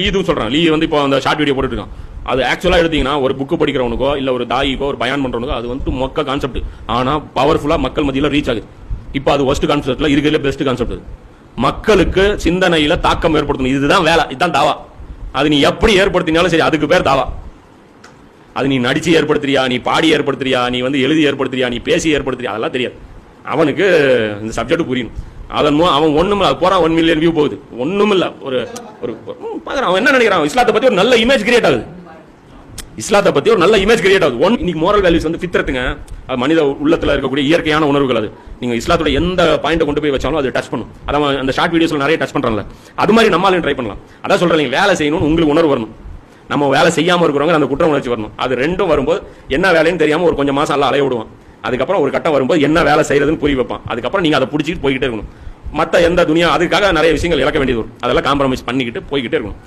இதுவும் சொல்றான். லீ வந்து இப்போ அந்த ஷார்ட் வீடியோ போட்டுட்டு இருக்கான். அது ஆக்சுவலா எடுத்தீங்கன்னா ஒரு புக் படிக்கிறவனுக்கோ இல்ல ஒரு தாயிக்கோ ஒரு பயான் பண்றவனுக்கோ அது வந்து மொக்க கான்செப்ட். ஆனா பவர்ஃபுல்லா மக்கள் மத்தியில ரீச் ஆகுது. இப்போ அது ஒஸ்ட் கான்செப்ட்ல இருக்கிறதுல பெஸ்ட் கான்செப்ட். மக்களுக்கு சிந்தனையில தாக்கம் ஏற்படுத்தணும். இதுதான் வேலை, இதுதான் தாவா. அது நீ எப்படி ஏற்படுத்தினாலும் சரி, அதுக்கு பேர் தாவா. அது நீ நடிச்சு ஏற்படுத்துறியா, நீ பாடி ஏற்படுத்துறியா, நீ வந்து எழுதி ஏற்படுத்துறியா, நீ பேசி ஏற்படுத்துறியா, அதெல்லாம் தெரியாது. அவனுக்கு இந்த சப்ஜெக்ட் புரியணும். அதன் அவன் ஒண்ணுமில்ல, அது போறான் 1 மில்லியன் வியூ போகுது, ஒண்ணுமில்ல. ஒரு பாக்குறான் அவன் என்ன நினைக்கிறான், இஸ்லாத்தை பத்தி ஒரு நல்ல இமேஜ் கிரியேட் ஆகுது. இஸ்லாத்தை பத்தி ஒரு நல்ல இமேஜ் கிரியேட் ஆகுது. இன்னைக்கு மோரல் வேல்யூஸ் வந்து ஃபித்ரத்துங்க, மனித உள்ளத்துல இருக்கக்கூடிய இயற்கையான உணர்வுகள். அது நீங்க இஸ்லாத்தோட எந்த பாயிண்ட் கொண்டு போய் வச்சாலும் அது டச் பண்ணும். அதான் அந்த ஷார்ட் வீடியோஸ்ல நிறைய டச் பண்றாங்கல்ல, அது மாதிரி நம்மளால ட்ரை பண்ணலாம். அதான் சொல்றேன், வேலை செய்யணும்னு உங்களுக்கு உணர்வு வரணும். நம்ம வேலை செய்யாம இருக்கிறவங்க அந்த குற்ற உணர்ச்சி வரணும். அது ரெண்டும் வரும்போது என்ன வேலைன்னு தெரியாம ஒரு கொஞ்சம் மாசம் எல்லாம் அலைய விடுவான். அதுக்கப்புறம் ஒரு கட்டம் வரும்போது என்ன வேலை செய்யறதுன்னு புரிய வைப்பான். அதுக்கப்புறம் நீங்க அதை பிடிச்சிட்டு போய்கிட்டே இருக்கணும். மற்ற எந்த துணியா அதுக்காக நிறைய விஷயங்கள் இழக்க வேண்டியது வரும். அதெல்லாம் காம்ப்ரமைஸ் பண்ணிக்கிட்டு போய்கிட்டே இருக்கணும்.